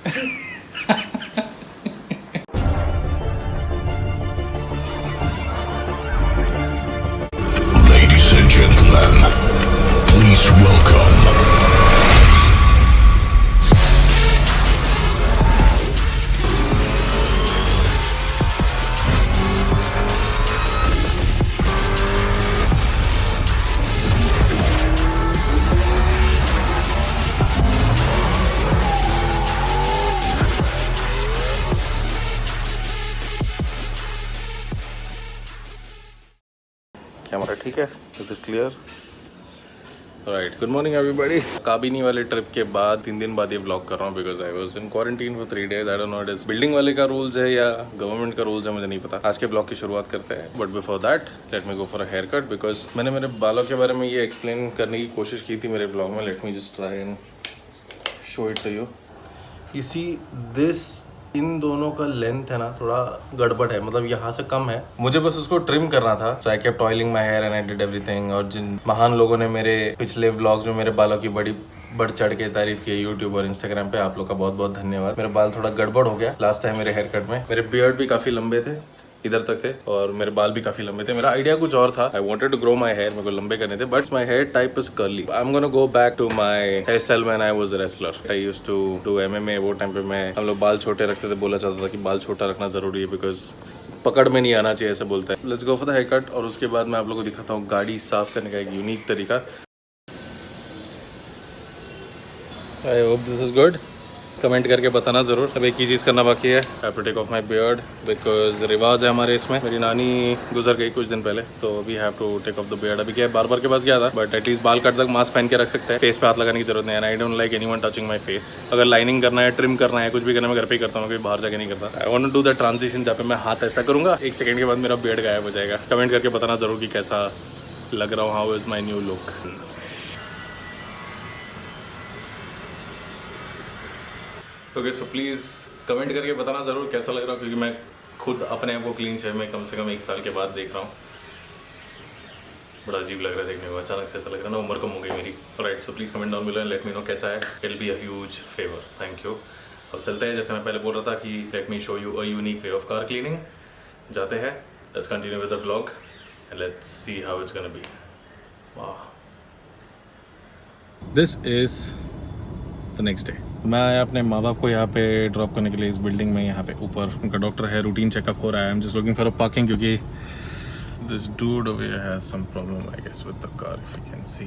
Ladies and gentlemen, please welcome camera ठीक है? Is it clear? Right, good morning everybody. Kabini वाले trip के बाद 3 दिन बाद ये ब्लॉग कर रहा हूँ because I was in quarantine for 3 days। I don't no it is building वाले का रूल्स है या गवर्नमेंट का रूल्स है, मुझे नहीं पता। आज के ब्लॉग की शुरुआत करते हैं, but before that let me go for a hair cut because मैंने मेरे बालों के बारे में ये एक्सप्लेन करने की कोशिश की थी मेरे ब्लॉग में। Let me just try and show it to you. You see this, इन दोनों का लेंथ है ना थोड़ा गड़बड़ है, मतलब यहाँ से कम है। मुझे बस उसको ट्रिम करना था। So I kept oiling my hair and I did everything. और जिन महान लोगों ने मेरे पिछले व्लॉग्स में मेरे बालों की बड़ी बढ़ चढ़ के तारीफ की यूट्यूब और इंस्टाग्राम पे, आप लोग का बहुत बहुत धन्यवाद। मेरे बाल थोड़ा गड़बड़ हो गया लास्ट टाइम मेरे हेयर कट में। मेरे बियर्ड भी काफी लंबे थे, इधर तक थे, और मेरे बाल भी काफी लंबे थे। मेरा आइडिया कुछ और था। I wanted to grow my hair, मेरे को लंबे करने थे, but my hair type is curly. I am gonna go back to my hair style when I was a wrestler. I used to do MMA। वो time पे हम लोग बाल छोटे रखते थे, बोला जाता था कि बाल छोटा रखना जरूरी है बिकॉज पकड़ में नहीं आना चाहिए, ऐसे बोलते हैं। Let's go for the hair cut, और उसके बाद मैं आप लोगों को दिखाता हूँ गाड़ी साफ करने का एक यूनिक तरीका। I hope this is good. Comment करके बताना जरूर। अब एक ही चीज़ करना बाकी है, I have to take off my beard because रिवाज है हमारे इसमें। मेरी नानी गुजर गई कुछ दिन पहले, तो we have to take off the beard. अभी क्या है, बार्बर के पास गया था, बट एटलीस्ट बाल कट तक मास्क पहन के रख सकते हैं, फेस पे हाथ लगाने की जरूरत नहीं है। I don't like anyone touching my face. अगर लाइनिंग करना है, ट्रिम करना है, कुछ भी करना है, मैं घर पे ही करता हूँ, कभी बाहर जाके नहीं करता। I want to do the transition जहाँ पे मैं हाथ ऐसा करूँगा, 1 सेकंड के बाद मेरा बियर्ड गायब हो जाएगा। कमेंट करके बताना जरूर कि कैसा लग रहा हूँ, how is my new look. Okay, so please comment करके बताना ज़रूर कैसा लग रहा है, क्योंकि मैं खुद अपने आप को क्लीन शेव में कम से कम 1 साल के बाद देख रहा हूँ। बड़ा अजीब लग रहा है देखने को, अचानक से ऐसा लग रहा है ना, उम्र कम हो गई मेरी। Right, so please comment down below and let me know कैसा है। It will be a huge favour, thank you. अब चलते हैं, जैसे मैं पहले बोल रहा था कि let me show you a unique way of car cleaning. जाते हैं, let's continue with the vlog and let's see how it's gonna be. वाह, this is the next day. मैं आया अपने माँ बाप को यहाँ पे ड्रॉप करने के लिए, इस बिल्डिंग में। यहाँ पे ऊपर उनका डॉक्टर है, रूटीन चेकअप हो रहा है। I am just looking for a parking, क्योंकि this dude over here has some problem I guess with the car, if you can see,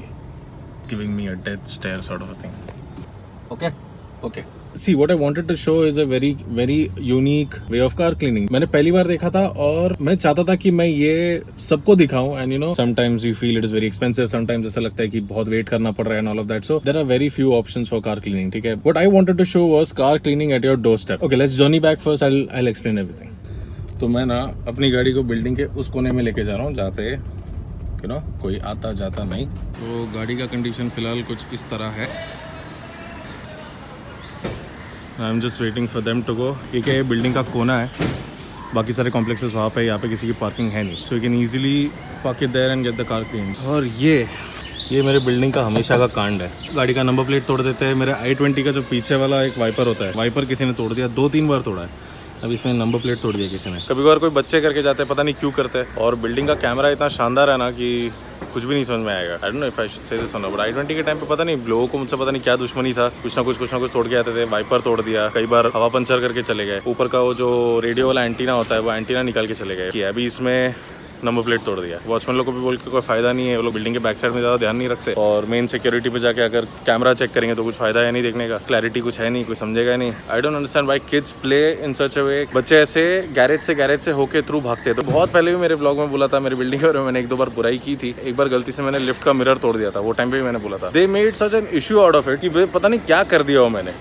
giving me a death stare sort of a thing. Okay okay, see what I wanted to show is a very unique way of car cleaning. मैंने पहली बार देखा था और मैं चाहता था कि मैं ये सबको दिखाऊं। And you know, sometimes you feel it is very expensive, sometimes ऐसा लगता है कि बहुत वेट करना पड़ रहा है and all of that. So there are very few options for car cleaning, ठीक है। What I wanted to show was car cleaning at your door step. Okay, let's journey back first, I will explain everything. तो मैं ना अपनी गाड़ी को building के उस कोने में लेके जा रहा हूँ जहाँ पे यू नो कोई आता जाता नहीं। तो गाड़ी का कंडीशन फिलहाल कुछ इस तरह है। I am just waiting for them to go. ये क्या, ये बिल्डिंग का कोना है, बाकी सारे कॉम्प्लेक्सेस वहाँ पे, यहाँ पे किसी की पार्किंग है नहीं। So you can easily park it there and get the car clean. और ये मेरे बिल्डिंग का हमेशा का कांड है। गाड़ी का नंबर प्लेट तोड़ देते हैं। मेरे i20 का जो पीछे वाला एक वाइपर होता है, वाइपर किसी ने तोड़ दिया, 2-3 बार तोड़ा है। अब इसमें नंबर प्लेट तोड़ दिया किसी ने। कभी बार कोई बच्चे करके जाते हैं, पता नहीं क्यों करते हैं। और बिल्डिंग का कैमरा इतना शानदार है ना कि कुछ भी नहीं समझ में आएगा। आई don't know if I should say this on, but i20 के टाइम पे पता नहीं लोगों को मुझसे पता नहीं क्या दुश्मनी था, कुछ ना कुछ तोड़ के आते थे। वाइपर तोड़ दिया, कई बार हवा पंचर करके चले गए। ऊपर का वो जो रेडियो वाला एंटीना होता है, वो एंटीना निकाल के चले गए। कि अभी इसमें नंबर प्लेट तोड़ दिया। वॉचमैन लोग को भी बोल के कोई फायदा नहीं है, वो लोग बिल्डिंग के बैक साइड में ज़्यादा ध्यान नहीं रखते। और मेन सिक्योरिटी पे जाके अगर कैमरा चेक करेंगे तो कुछ फायदा है नहीं देखने का, क्लैरिटी कुछ है नहीं, कोई समझेगा नहीं। I don't understand why kids play in such a way. बच्चे ऐसे गैरेज से होके थ्रू भागते हैं। तो बहुत पहले भी मेरे ब्लॉग में बोला था, मेरी बिल्डिंग के बारे में मैंने 1-2 बार बुराई की थी। एक बार गलती से मैंने लिफ्ट का मिरर तोड़ दिया था, वो टाइम पे भी मैंने बोला था। They made such an issue out of it कि पता नहीं क्या कर दिया हो मैंने।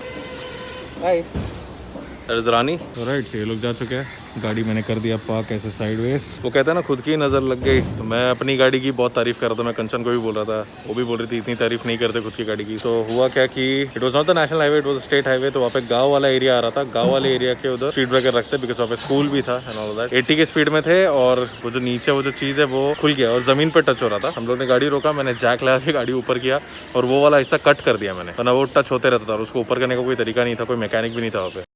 That is Rani. राइट, ये लोग जा चुके हैं, गाड़ी मैंने कर दिया पार्क ऐसे साइडवेज। वो कहता है ना खुद की नज़र लग गई। तो मैं अपनी गाड़ी की बहुत तारीफ कर रहा था, मैं कंचन को भी बोल रहा था, वो भी बोल रही थी इतनी तारीफ नहीं करते खुद की गाड़ी की। तो हुआ क्या कि it was not the national highway, it was state highway. तो वहाँ पे गाँव वाला एरिया आ रहा था, गाँव वाले एरिया के उधर स्पीड ब्रेकर रखते बिकॉज वहाँ पे स्कूल भी था एंड ऑल दैट। 80 के स्पीड में थे और वो जो नीचे वो जो चीज़ है वो खुल गया और जमीन पे टच हो रहा था। हम लोग ने गाड़ी रोका, मैंने जैक लगा के गाड़ी ऊपर किया और वो वाला हिस्सा कट कर दिया मैंने, वरना वो टच होते रहता था और उसको ऊपर करने का कोई तरीका नहीं था, कोई मैकेनिक भी नहीं था वहाँ पे।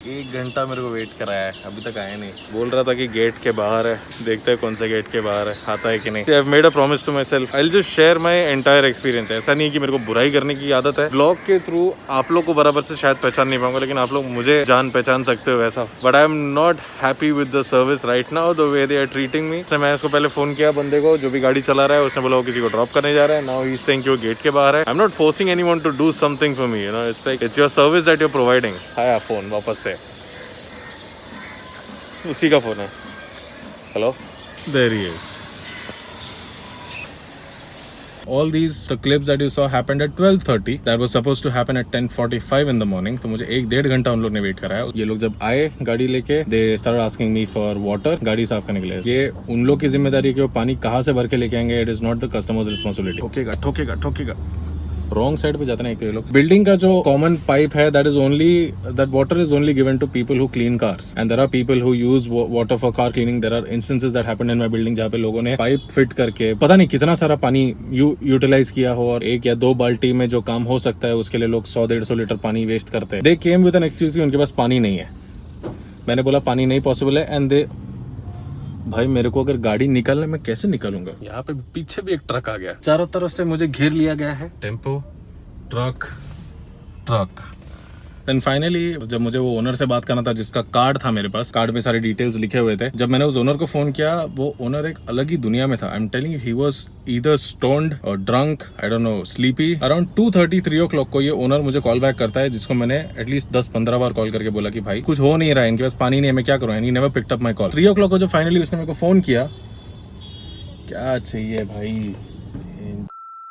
1 घंटा मेरे को वेट कराया है, अभी तक आया नहीं। बोल रहा था कि गेट के बाहर है, देखते हैं कौन से गेट के बाहर है, आता है कि नहीं। I have made a promise to myself, I will just share my entire experience. ऐसा नहीं कि मेरे को बुराई करने की आदत है, ब्लॉग के थ्रू आप लोग को बराबर से शायद पहचान नहीं पाऊंगा, लेकिन आप लोग मुझे जान पहचान सकते हो वैसा। But I am not happy with the service right now, the way they are treating me. मैं उसको पहले फोन किया बंदे को जो भी गाड़ी चला रहा है, उसने बोला वो किसी को ड्रॉप करने जा रहा है। नाउ ही इज सेइंग कि वो गेट के बाहर है। I am not forcing anyone to do something for me, you know, it's like it's your service that you are providing. आया फोन वापस से, उसी का फोन है। Hello, there he is. All these the clips that you saw happened at 12:30. That was supposed to happen at 10:45 in the morning. तो मुझे 1-1.5 घंटा उन लोग ने वेट कराया। ये लोग जब आए गाड़ी लेके, they started asking me for water, गाड़ी साफ करने के लिए। ये उन लोग की जिम्मेदारी है कि वो पानी कहाँ से भर के लेके आएंगे। It is not the customer's responsibility. ठोकेगा ठोकेगा ठोकेगा, रॉन्ग साइड पे जाते हैं ये लोग। बिल्डिंग का जो कॉमन पाइप है, that water is only given to people who clean cars and there are people who use water for car cleaning. There are instances that happened in my building जहाँ पे लोगों ने pipe fit करके पता नहीं कितना सारा पानी यूटिलाइज किया हो और 1 या 2 बाल्टी में जो काम हो सकता है उसके लिए लोग 100-150 लीटर पानी वेस्ट करते हैं। दे केम विद एन एक्सक्यूज, उनके पास पानी नहीं है। मैंने बोला पानी नहीं पॉसिबल है एंड दे, भाई मेरे को अगर गाड़ी निकालने में कैसे निकालूंगा। यहाँ पे पीछे भी एक ट्रक आ गया, चारों तरफ से मुझे घेर लिया गया है। Tempo, truck, truck. Then finally जब मुझे वो ओनर से बात करना था जिसका कार्ड था मेरे पास, कार्ड में सारे डिटेल्स लिखे हुए थे, जब मैंने उस ओनर को फोन किया, वो ओनर एक अलग ही दुनिया में था। I am telling you, he was either stoned or drunk, I don't know, sleepy. Around 2:30-3 o'clock को ये ओनर मुझे कॉल बैक करता है, जिसको मैंने एटलीस्ट 10-15 बार कॉल करके बोला कि भाई कुछ हो नहीं रहा है, इनके पास पानी नहीं है, मैं क्या करूँ। And he never picked up my call. 3 o'clock को जब फाइनली उसने मेरे को फोन किया, क्या चाहिए भाई,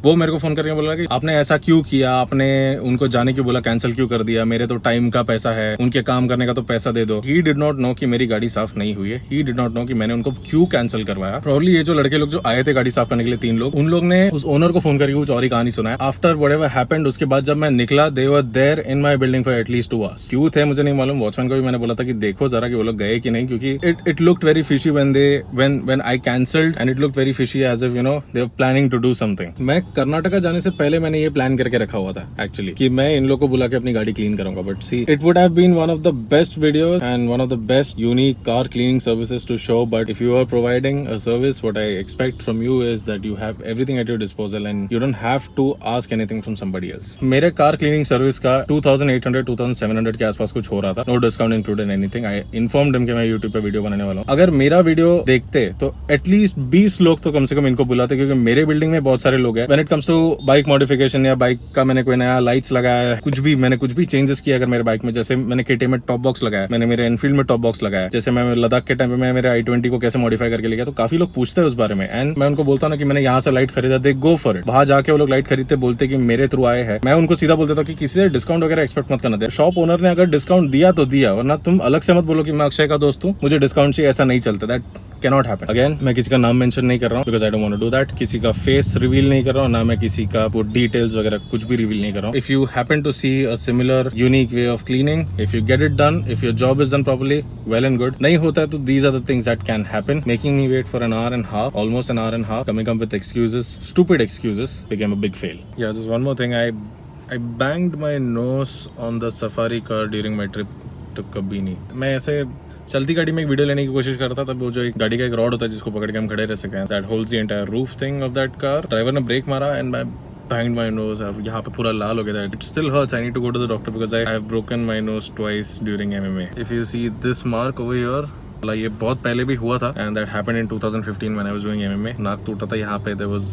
वो मेरे को फोन करके बोला कि आपने ऐसा क्यों किया, आपने उनको जाने क्यों बोला, कैंसिल क्यों कर दिया, मेरे तो टाइम का पैसा है, उनके काम करने का तो पैसा दे दो। ही डिड नॉट नो कि मेरी गाड़ी साफ नहीं हुई है। ही डिड नॉट नो कि मैंने उनको क्यों कैंसिल करवाया। प्रोबब्ली ये जो लड़के लोग जो आए थे गाड़ी साफ करने के लिए 3 लोग, उन लोग ने उस ओनर को फोन करके कुछ और ही कहानी सुनाया। आफ्टर व्हाटएवर हैपेंड, उसके बाद जब मैं निकला, they were there in my building for at least 2 hours। क्यों थे मुझे नहीं मालूम। वॉचमैन को भी मैंने बोला था कि देखो जरा कि वो लोग गए कि नहीं, क्योंकि it looked very fishy when I cancelled and it looked very fishy as if you know they were planning to do something. मैं कर्नाटका जाने से पहले मैंने ये प्लान करके रखा हुआ था एक्चुअली कि मैं इन लोगों को बुला के अपनी गाड़ी क्लीन करूंगा। But see, it would have been one of the best videos and one of the best unique car cleaning services to show. But if you are providing a service, what I expect from you is that you have everything at your disposal and you don't have to ask anything from somebody else. मेरे car cleaning service का 2800-2700 के आसपास कुछ हो रहा था, no discount included anything. I informed him कि मैं यूट्यूब पे वीडियो बनाने वाला हूँ। अगर मेरा वीडियो देखते तो एटलीस्ट 20 लोग तो कम से कम इनको बुलाते, क्योंकि मेरे बिल्डिंग में बहुत सारे लोग हैं। When it comes to bike modification या बाइक का मैंने कोई नया लाइट्स लगाया है, मैंने कुछ भी चेंजेस किया अगर मेरे बाइक में, जैसे मैंने केटीएम में टॉप बॉक्स लगाया, मैंने मेरे एनफील्ड में टॉप बॉक्स लगाया, जैसे मैं लद्दाख के टाइम पे मैं मेरे i20 को कैसे मॉडिफाई करके ले गया, तो काफी लोग पूछते हैं उस बारे में। एंड मैं उनको बोलता हूँ कि मैंने यहाँ से लाइट खरीदा, दे गो फॉर इट। वहां जाके वो लोग लाइट खरीदते, बोलते कि मेरे थ्रू आए हैं। मैं उनको सीधा बोल देता हूँ कि किसी से डिस्काउंट वगैरह एक्सपेक्ट मत करना। शॉप ओनर ने अगर डिस्काउंट दिया तो दिया, वरना तुम अलग से मत बोलो कि मैं अक्षय का दोस्त हूँ, मुझे डिस्काउंट चाहिए, ऐसा नहीं चलता। That cannot happen. Again, मैं किसी का नाम मेंशन नहीं कर रहा हूँ because I don't want to do that. किसी का फेस रिवील नहीं कर रहा हूँ, ना मैं किसी का वो डिटेल्स वगैरह कुछ भी रिवील नहीं कर रहा हूँ. If you happen to see a similar unique way of cleaning, if you get it done, if your job is done properly, well and good. नहीं होता है तो these are the things that can happen. Making me wait for an hour and a half, almost an hour and a half, coming up with excuses, stupid excuses, became a big fail. Yeah, just one more thing. I banged my nose on the safari car during my trip to Kabini. मैं ऐसे चलती गाड़ी में एक video लेने की कोशिश करता, तब वो जो एक गाड़ी का एक रॉड होता है जिसको पकड़ के हम खड़े रह सके, that holds the entire roof thing of that car. Driver ने ब्रेक मारा एंड मैं बैंग्ड माय नोज. यहाँ पे पूरा लाल हो गया था. It still hurts. I need to go to the doctor because I have broken my nose twice during MMA. If you see this mark over here, ये बहुत पहले भी हुआ था and that happened in 2015 when I was doing MMA. नाक टूटा था यहाँ पे, देयर वाज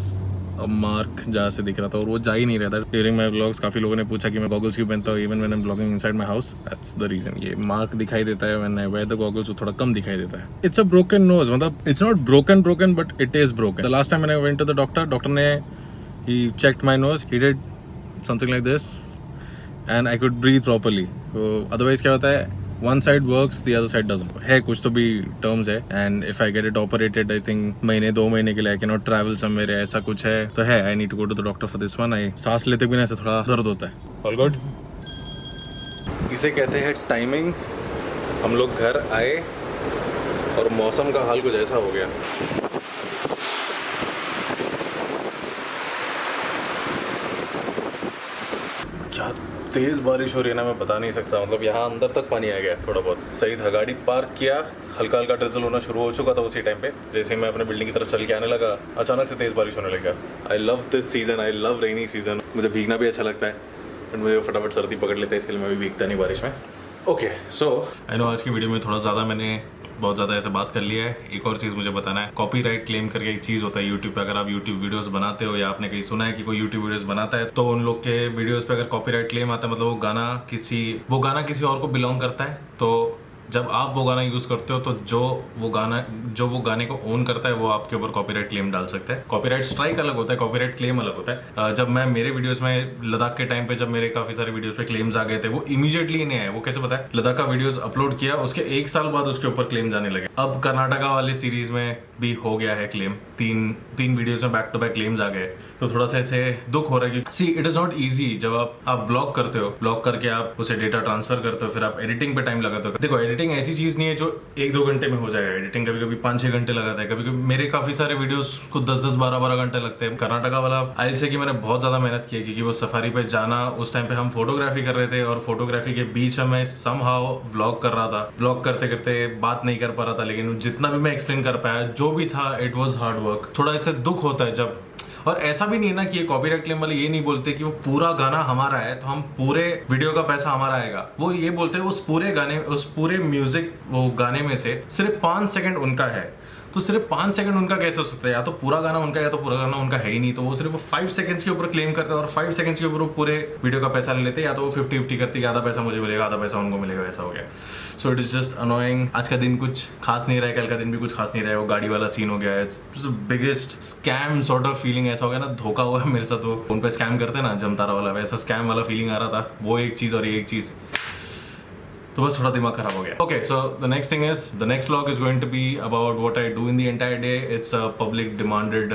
अ मार्क जहाँ से दिख रहा था और वो जा ही नहीं रहा था. ड्यूरिंग माय व्लॉग्स काफी लोगों ने पूछा कि मैं गॉगल्स क्यों पहनता हूँ even when I am vlogging inside my house. That's the reason. ये मार्क दिखाई देता है when I wear the goggles, वो थोड़ा कम दिखाई देता है. It's a broken nose. मतलब it's not broken but it is broken. The last time I went to the doctor ने he checked my nose, he did something like this and I could breathe properly. तो otherwise क्या होता है, one side works the other side doesn't, है कुछ तो भी terms है। And if I get it operated I think महीने 2 महीने के लिए I can not travel somewhere, ऐसा कुछ है तो है। I need to go to the doctor for this one. I सांस लेते भी ना ऐसा थोड़ा दर्द होता है। All good. इसे कहते हैं टाइमिंग। हम लोग घर आए और मौसम का हाल कुछ ऐसा हो गया। क्या तेज बारिश हो रही है ना, मैं बता नहीं सकता। मतलब यहाँ अंदर तक पानी आ गया थोड़ा बहुत। सही था, गाड़ी पार्क किया, हल्का हल्का ड्रिजल होना शुरू हो चुका था उसी टाइम पे। जैसे मैं अपने बिल्डिंग की तरफ चल के आने लगा, अचानक से तेज बारिश होने लगा। I love this season, I love rainy season. मुझे भीगना भी अच्छा लगता है, बट मुझे फटाफट सर्दी पकड़ लेता है, इसके लिए मैं भी भीगता नहीं बारिश में। ओके सो आई नो आज की वीडियो में थोड़ा ज़्यादा मैंने बहुत ज़्यादा ऐसे बात कर लिया है। एक और चीज़ मुझे बताना है, कॉपीराइट क्लेम करके एक चीज़ होता है यूट्यूब पे। अगर आप यूट्यूब वीडियोस बनाते हो या आपने कहीं सुना है कि कोई यूट्यूब वीडियोस बनाता है, तो उन लोग के वीडियोस पे अगर कॉपीराइट क्लेम आता है, मतलब वो गाना किसी और को बिलोंग करता है। तो जब आप वो गाना यूज करते हो तो जो वो गाने को ओन करता है वो आपके ऊपर कॉपीराइट क्लेम डाल सकता है। कॉपीराइट स्ट्राइक अलग होता है, कॉपीराइट क्लेम अलग होता है। जब मैं मेरे वीडियोस में लद्दाख के टाइम पे जब मेरे काफी सारे वीडियोस पे क्लेम्स आ गए थे, वो इमीडिएटली नहीं आए। वो कैसे पता है, लद्दाख का वीडियोस अपलोड किया, उसके 1 साल बाद उसके ऊपर क्लेम जाने लगे। अब कर्नाटका वाली सीरीज में भी हो गया है क्लेम, तीन वीडियोस में बैक टू बैक क्लेम्स आ गए। तो थोड़ा सा ऐसे दुख हो रहा है कि see it is not easy. जब आप व्लॉग करते हो, व्लॉग करके आप उसे डेटा ट्रांसफर करते हो, फिर आप एडिटिंग पे टाइम लगाते हो। देखो एडिटिंग ऐसी चीज नहीं है जो 1-2 घंटे में हो जाएगा। एडिटिंग कभी कभी 5-6 घंटे लगाता है, कभी कभी मेरे काफी सारे वीडियोस को 10-10, 12-12 घंटे लगते हैं। कर्नाटका वाला आई से कि मैंने बहुत ज्यादा मेहनत की है, क्योंकि वो सफारी पे जाना, उस टाइम पे हम फोटोग्राफी कर रहे थे और फोटोग्राफी के बीच में मैं समहाउ व्लॉग कर रहा था। व्लॉग करते करते बात नहीं कर पा रहा था, लेकिन जितना भी मैं एक्सप्लेन कर पाया, जो भी था, इट वॉज हार्ड वर्क। थोड़ा ऐसे दुख होता है जब, और ऐसा भी नहीं है ना कि ये कॉपीराइट क्लेम वाले ये नहीं बोलते कि वो पूरा गाना हमारा है तो हम पूरे वीडियो का पैसा हमारा आएगा। वो ये बोलते हैं उस पूरे म्यूजिक वो गाने में से सिर्फ 5 सेकंड उनका है। तो सिर्फ 5 सेकंड उनका कैसे हो सकता है? या तो पूरा गाना उनका है या तो पूरा गाना उनका है ही नहीं। तो वो सिर्फ 5 सेकंड्स के ऊपर क्लेम करते हैं और 5 सेकंड्स के ऊपर वो पूरे वीडियो का पैसा ले लेते हैं। या तो वो 50-50 करते हैं, आधा पैसा मुझे मिलेगा, आधा पैसा उनको मिलेगा, ऐसा हो गया। So it is just annoying. आज का दिन कुछ खास नहीं रहा है, कल का दिन भी कुछ खास नहीं रहा है। वो गाड़ी वाला सीन हो गया है, it's biggest scam sort of feeling. ऐसा हो गया ना, धोखा हुआ है मेरे साथ। वो उन पे स्कैम करते हैं ना, जमतारा वाला, वैसा स्कैम वाला फीलिंग आ रहा था। वो एक चीज और ये एक चीज, तो बस थोड़ा दिमाग खराब हो गया। Okay so the next thing is, the next vlog is going to be about what I do in the entire day. It's a public demanded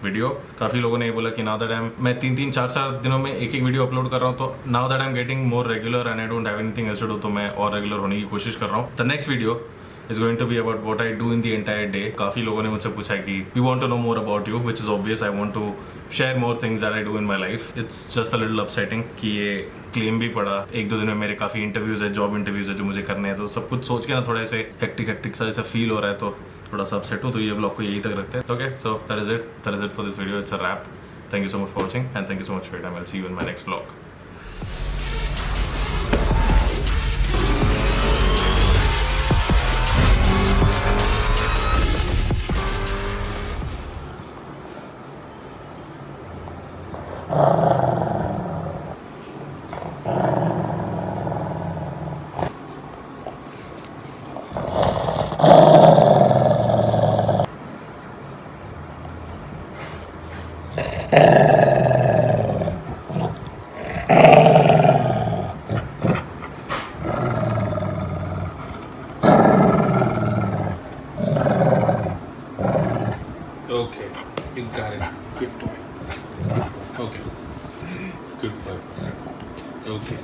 video. काफी लोगों ने ये बोला कि नाउ दैट मैं 3-3, 4-4 दिनों में एक वीडियो अपलोड कर रहा हूँ, तो now that I am getting more regular and I don't have anything else to do, तो मैं और रेगुलर होने की कोशिश कर रहा हूँ। The next video is going to be about what I do in the entire day. काफी लोगों ने मुझसे पूछा है कि we want to know more about you, which is obvious. I want to share more things that I do in my life. It's just a little upsetting कि ये claim भी पड़ा। 1-2 दिन में मेरे काफी इंटरव्यूज है, जॉब इंटरव्यूज है जो मुझे करने हैं, तो सब कुछ सोच के ना थोड़ा ऐसे हेक्टिक सा ऐसा फील हो रहा है, तो थोड़ा सा अपसेट हूँ। तो ये ब्लॉग को यही तक रखते हैं। Okay so that is it for this video. It's a wrap. Thank you so much for watching and thank you so much for your time. I'll see you in my next vlog. Okay, you got it. Good boy. Okay. Good boy. Okay.